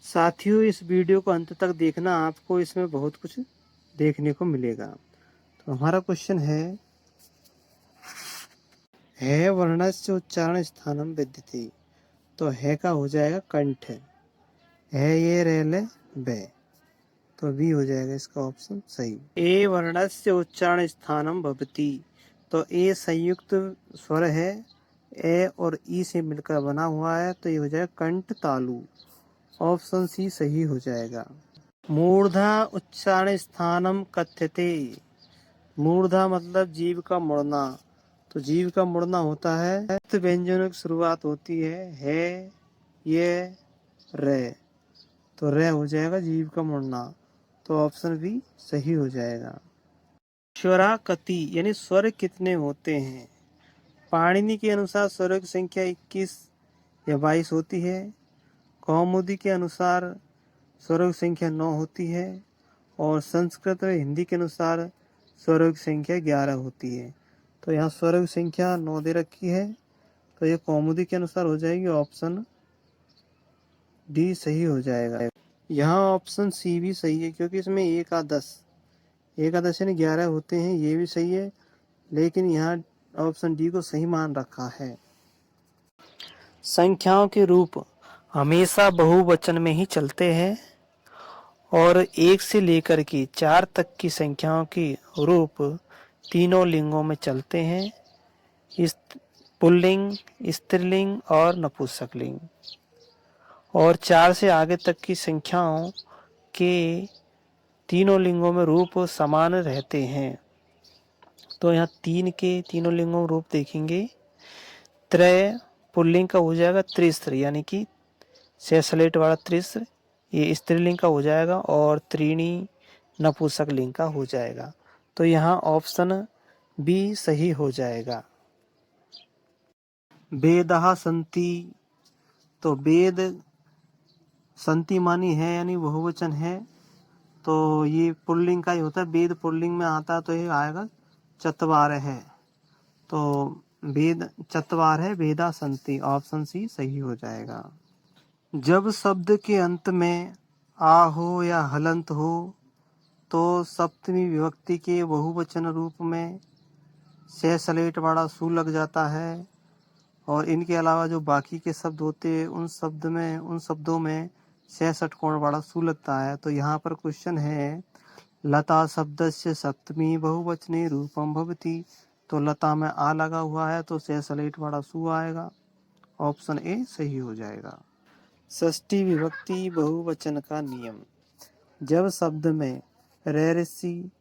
साथियों, इस वीडियो को अंत तक देखना, आपको इसमें बहुत कुछ देखने को मिलेगा। तो हमारा क्वेश्चन है वर्णस्य उच्चारण स्थानम विद्यते। तो है का हो जाएगा कंठ, है ये रेले बे, तो बी हो जाएगा इसका ऑप्शन सही। ए वर्णस्य उच्चारण स्थानम भवति, तो ए संयुक्त स्वर है, ए और ई से मिलकर बना हुआ है, तो ये हो जाएगा कंठ तालु, ऑप्शन सी सही हो जाएगा। मूर्धा उच्चारण स्थानम कथ्यते, मूर्धा मतलब जीव का मुड़ना, तो जीव का मुड़ना होता है, व्यंजनों की शुरुआत होती है ये रे, तो रे हो जाएगा जीव का मुड़ना, तो ऑप्शन बी सही हो जाएगा। स्वराकति यानी स्वर कितने होते हैं? पाणिनि के अनुसार स्वरों की संख्या 21 या 22 होती है। कौमुदी के अनुसार स्वरों की संख्या 9 होती है, और संस्कृत और हिंदी के अनुसार स्वरों की संख्या 11 होती है। तो यहाँ स्वरों की संख्या 9 दे रखी है, तो ये कौमुदी के अनुसार हो जाएगी, ऑप्शन डी सही हो जाएगा। यहाँ ऑप्शन सी भी सही है, क्योंकि इसमें एकादश यानी 11 होते हैं, ये भी सही है, लेकिन यहाँ ऑप्शन डी को सही मान रखा है। संख्याओं के रूप हमेशा बहुवचन में ही चलते हैं, और 1 से लेकर के 4 तक की संख्याओं के रूप तीनों लिंगों में चलते हैं, इस पुल्लिंग, स्त्रीलिंग और नपुंसकलिंग। और 4 से आगे तक की संख्याओं के तीनों लिंगों में रूप समान रहते हैं। तो यहाँ 3 के तीनों लिंगों में रूप देखेंगे, त्रय पुल्लिंग का हो जाएगा त्रिस्र, यानी कि सेसलेट वाला त्रिस्र, ये स्त्रीलिंग का हो जाएगा, और त्रीणी नपुंसकलिंग का हो जाएगा। तो यहाँ ऑप्शन बी सही हो जाएगा। वेदः सन्ति, तो वेद संति मानी है यानी बहुवचन है, तो ये पुल्लिंग का ही होता है, वेद पुल्लिंग में आता है, तो ये आएगा चत्वार है, तो वेद चत्वार है, वेदा संति, ऑप्शन सी सही हो जाएगा। जब शब्द के अंत में आ हो या हलंत हो, तो सप्तमी विभक्ति के बहुवचन रूप में से सलेट वाला सु लग जाता है, और इनके अलावा जो बाकी के शब्द होते हैं उन शब्दों में से षटकोण वाला सु लगता है। तो यहाँ पर क्वेश्चन है, लता शब्दस्य सप्तमी बहुवचने रूपम भवति, तो लता में आ लगा हुआ है, तो से सलेट वाला सु आएगा, ऑप्शन ए सही हो जाएगा। षष्ठी विभक्ति बहुवचन का नियम, जब शब्द में रेरसी,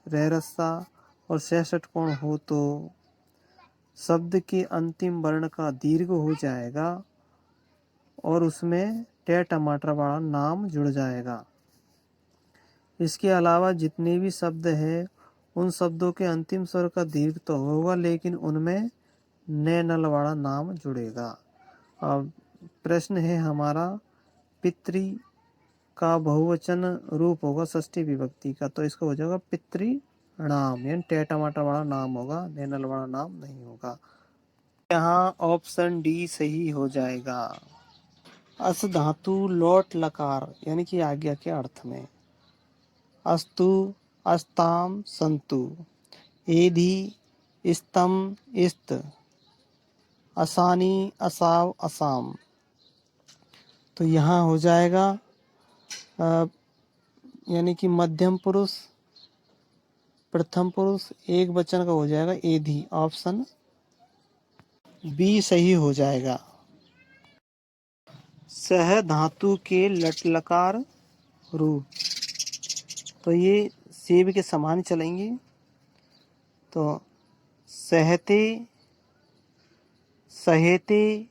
रेरसा और से षटकोण हो, तो शब्द के अंतिम वर्ण का दीर्घ हो जाएगा, और उसमें टे टमाटर वाला नाम जुड़ जाएगा। इसके अलावा जितने भी शब्द हैं उन शब्दों के अंतिम स्वर का दीर्घ तो होगा, लेकिन उनमें ने नल वाला नाम जुड़ेगा। अब प्रश्न है हमारा, पितृ का बहुवचन रूप होगा षष्ठी विभक्ति का, तो इसका हो जाएगा पितृणाम, यानी टे टमाटर वाला नाम होगा, ने नल वाला नाम नहीं होगा। यहाँ ऑप्शन डी सही हो जाएगा। अस धातु लोट लकार यानी कि आज्ञा के अर्थ में, अस्तु, अस्ताम, संतु, एधि, स्तम, इस्त, असानी, असाव, असाम, तो यहाँ हो जाएगा यानी कि मध्यम पुरुष, प्रथम पुरुष, एक वचन का हो जाएगा एधि, ऑप्शन बी सही हो जाएगा। सह धातु के लट लकार रूप, तो ये सेब के समान चलेंगे, तो सहते, सहेते,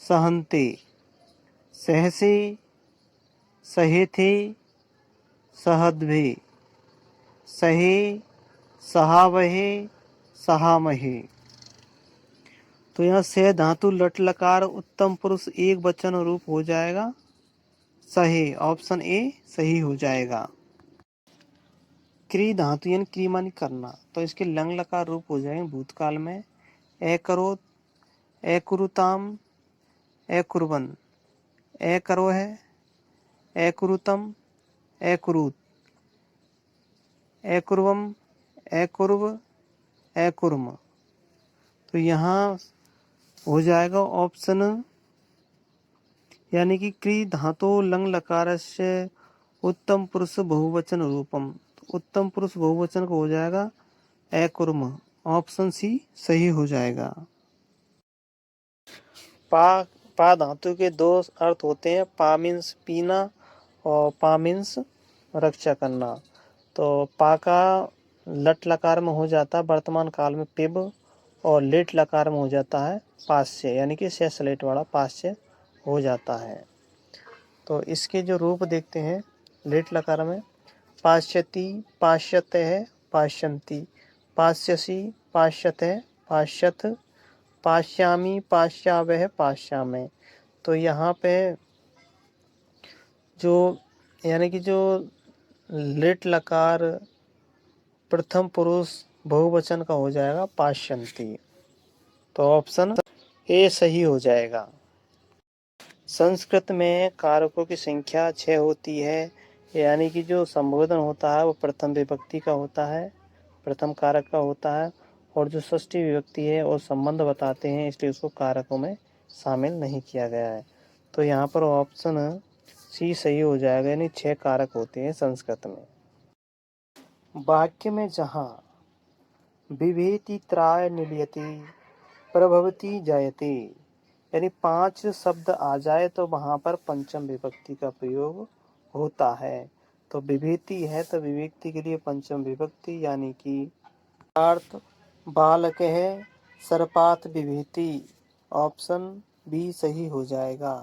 सहनते, सहसे, सहेथे, सहद्भे, सहे, सहावहे, सहामहे, तो यहाँ से धातु लट लकार उत्तम पुरुष एक वचन रूप हो जाएगा सहे, ऑप्शन ए सही हो जाएगा। क्री धातु यानी क्री मानी करना, तो इसके लंग लकार रूप हो जाएंगे भूतकाल में, ए करो, ए कुरुताम, ए कुर्बन, ए करो है, एकुरुतम, एकुरुत, एकुर्वम, एकुर्व, एकुर्म। तो यहाँ हो जाएगा ऑप्शन यानी कि क्री धातु लंग लकार से उत्तम पुरुष बहुवचन रूपम। तो उत्तम पुरुष बहुवचन को हो जाएगा एकुर्म। ऑप्शन सी सही हो जाएगा। पा धातु के दो अर्थ होते हैं, पा मीन्स पीना और पा मीन्स रक्षा करना। तो पा का लट लकार में हो जाता है वर्तमान काल में पिब, और लेट लकार में हो जाता है पास्य, यानी कि शेष लेट वाला पास्य हो जाता है। तो इसके जो रूप देखते हैं लेट लकार में, पाश्यति, पाश्यत है, पाश्यंती, पास्यसी, पाश्यत है, पाश्यत, पाश्यामी, पाश्यावह, पाश्यामे। तो यहाँ पे जो यानी कि जो लेट लकार प्रथम पुरुष बहुवचन का हो जाएगा पाश्यंती। तो ऑप्शन ए सही हो जाएगा। संस्कृत में कारकों की संख्या 6 होती है, यानी कि जो संबोधन होता है वो प्रथम विभक्ति का होता है, प्रथम कारक का होता है, और जो षष्ठी विभक्ति है वो संबंध बताते हैं, इसलिए उसको कारकों में शामिल नहीं किया गया है। तो यहाँ पर ऑप्शन सी सही हो जाएगा, यानी 6 कारक होते हैं संस्कृत में। वाक्य में जहाँ विभेति त्राय निलयति प्रभवति जायते, यानी 5 शब्द आ जाए तो वहाँ पर पंचम विभक्ति का प्रयोग होता है। तो विभेति है तो विभक्ति के लिए पंचम विभक्ति, यानी कि अर्थ बालक है सर्पात विभेति। ऑप्शन बी सही हो जाएगा।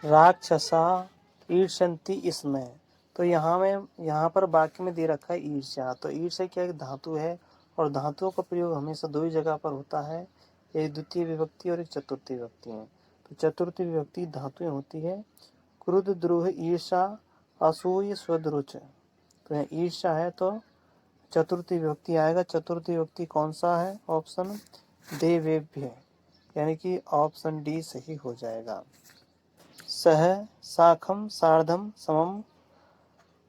राक्षसा ईर्षन्ति इसमें। तो यहाँ पर वाक्य में दे रखा है ईर्ष्या। तो ईर्ष्या क्या एक धातु है, और धातुओं का प्रयोग हमेशा दो ही जगह पर होता है, एक द्वितीय विभक्ति और एक चतुर्थी विभक्ति में। तो चतुर्थी विभक्ति धातुएं होती है क्रुद्ध, द्रोह, ईर्षा, असूय, स्वदरुच। तो यहाँ ईर्ष्या है तो चतुर्थी विभक्ति आएगा। चतुर्थी विभक्ति कौन सा है? ऑप्शन देवेभ्य, यानी कि ऑप्शन डी सही हो जाएगा। सह, साखम, सार्धम, समम,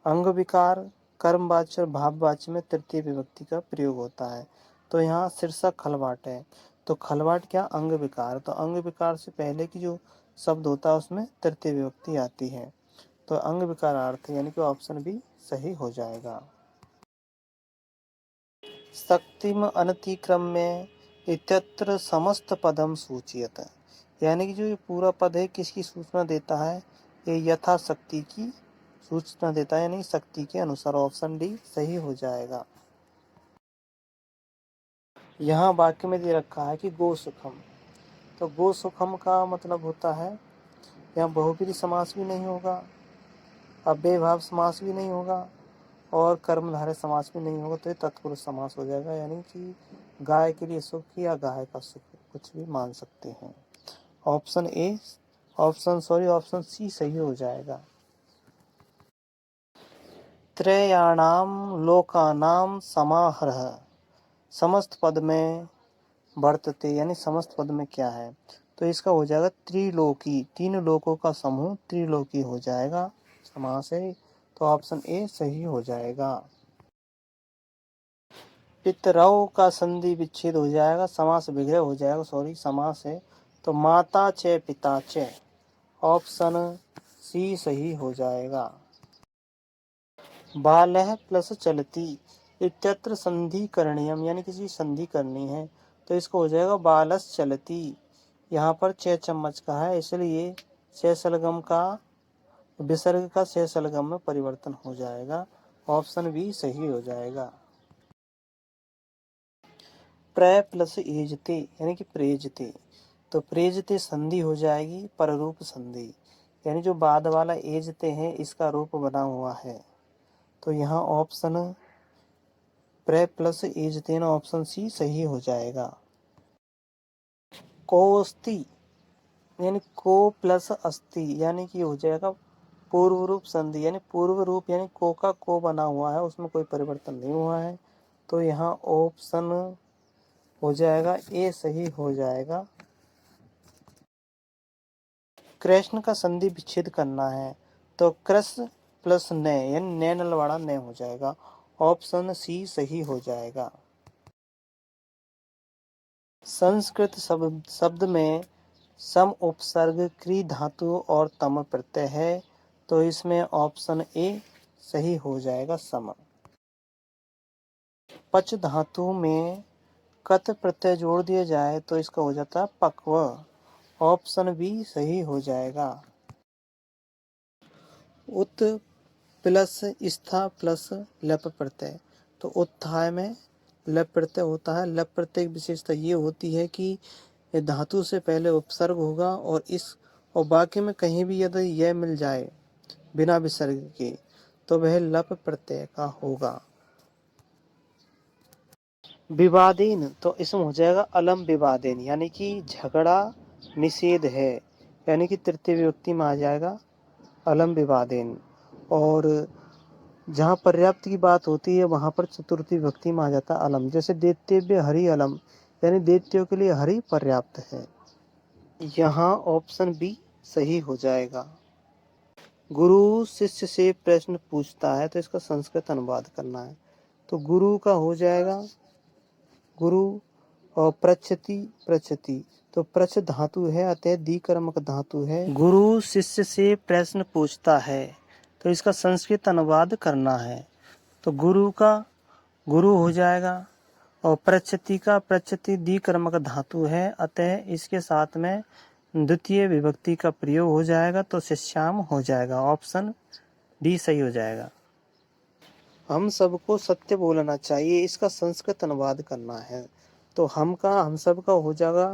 अंग विकार, कर्मवाच्य और भाववाच्य में तृतीय विभक्ति का प्रयोग होता है। तो यहाँ शीर्षक खलवाट है, तो खलवाट क्या? अंग विकार। तो अंग विकार से पहले की जो शब्द होता है उसमें तृतीय विभक्ति आती है, तो अंग विकारार्थ, यानी कि ऑप्शन बी सही हो जाएगा। शक्तिम अनतिक्रम में इत्यत्र समस्त पदम सूचियत, यानी कि जो ये पूरा पद है किसकी सूचना देता है? ये यथाशक्ति की सूचना देता है, यानी शक्ति के अनुसार। ऑप्शन डी सही हो जाएगा। यहाँ वाक्य में दे रखा है कि गो सुखम। तो गो सुखम का मतलब होता है यहाँ बहुब्रीहि समास भी नहीं होगा, अव्ययभाव समास भी नहीं होगा, और कर्मधारय समास भी नहीं होगा, तो ये तत्पुरुष समास हो जाएगा, यानी कि गाय के लिए सुख या गाय का सुख कुछ भी मान सकते हैं। ऑप्शन सी सही हो जाएगा। त्रयाणाम लोकानाम समाहरः समस्त पद में वर्तते, यानी समस्त पद में क्या है? तो इसका हो जाएगा त्रिलोकी, 3 लोकों का समूह त्रिलोकी हो जाएगा समास है। तो ऑप्शन ए सही हो जाएगा। पितरौ का संधि विच्छेद हो जाएगा, समास विग्रह हो जाएगा, समास है। तो माता च पिता च, ऑप्शन सी सही हो जाएगा। बालः प्लस चलती इत्यत्र संधि करणीयम, यानी किसी संधि करनी है, तो इसको हो जाएगा बालस चलती। यहाँ पर 6 चम्मच का है, इसलिए शेषलगम का विसर्ग का शेषलगम में परिवर्तन हो जाएगा। ऑप्शन बी सही हो जाएगा। प्र प्लस एजते, यानी कि प्रेजते। तो प्रेजते संधि हो जाएगी पररूप संधि, यानी जो बाद वाला एजते हैं इसका रूप बना हुआ है। तो यहाँ ऑप्शन प्रे प्लस एजते, ऑप्शन सी सही हो जाएगा। कोस्ति, यानी को प्लस अस्ति, यानी कि हो जाएगा पूर्व रूप संधि, यानी पूर्व रूप, यानी को का को बना हुआ है, उसमें कोई परिवर्तन नहीं हुआ है। तो यहाँ ऑप्शन हो जाएगा ए सही हो जाएगा। कृष्ण का संधि विच्छेद करना है तो कृष्ण प्लस न यानी न नलवाड़ा न हो जाएगा। ऑप्शन सी सही हो जाएगा। संस्कृत शब्द में सम उपसर्ग क्री धातु और तम प्रत्यय है तो इसमें ऑप्शन ए सही हो जाएगा सम। पच धातु में कत प्रत्यय जोड़ दिया जाए तो इसका हो जाता है पक्व। ऑप्शन बी सही हो जाएगा। उत प्लस स्था प्लस लप प्रत्यय तो उत्थाय में लप प्रत्यय होता है। लप प्रत्यय की विशेषता ये होती है कि धातु से पहले उपसर्ग होगा और बाकी में कहीं भी यदि यह मिल जाए बिना विसर्ग के तो वह लप प्रत्यय का होगा। विवादेन तो इसमें हो जाएगा अलम विवादेन यानी कि झगड़ा निषेध है यानी कि तृतीय विभक्ति में आ जाएगा अलम विवादेन। और जहाँ पर्याप्त की बात होती है वहाँ पर चतुर्थी विभक्ति में आ जाता है अलम। जैसे दैत्यव्य हरि अलम यानी दैत्यों के लिए हरि पर्याप्त है। यहाँ ऑप्शन बी सही हो जाएगा। गुरु शिष्य से प्रश्न पूछता है तो इसका संस्कृत अनुवाद करना है तो गुरु का हो जाएगा गुरु और पृच्छति तो प्रच्छ धातु है अतः दी कर्मक धातु है। गुरु शिष्य से प्रश्न पूछता है तो इसका संस्कृत अनुवाद करना है तो गुरु का गुरु हो जाएगा और पृच्छति दी कर्मक धातु है अतः इसके साथ में द्वितीय विभक्ति का प्रयोग हो जाएगा तो शिष्याम हो जाएगा। ऑप्शन डी सही हो जाएगा। हम सबको सत्य बोलना चाहिए इसका संस्कृत अनुवाद करना है तो हम सब का हो जाएगा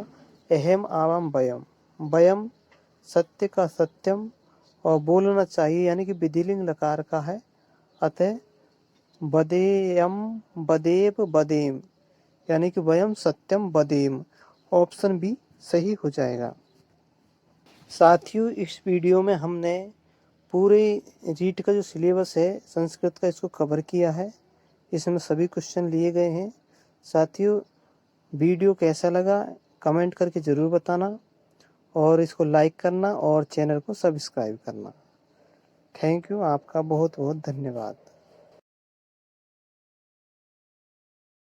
अहम आवाम वयम। वयम सत्य का सत्यम और बोलना चाहिए यानी कि विधिलिंग लकार का है अतः वदेयम वदेव वदेम यानी कि वयम सत्यम वदेम। ऑप्शन बी सही हो जाएगा। साथियों इस वीडियो में हमने पूरे रीट का जो सिलेबस है संस्कृत का इसको कवर किया है। इसमें सभी क्वेश्चन लिए गए हैं। साथियों वीडियो कैसा लगा कमेंट करके ज़रूर बताना और इसको लाइक करना और चैनल को सब्सक्राइब करना। Thank you. आपका बहुत बहुत धन्यवाद।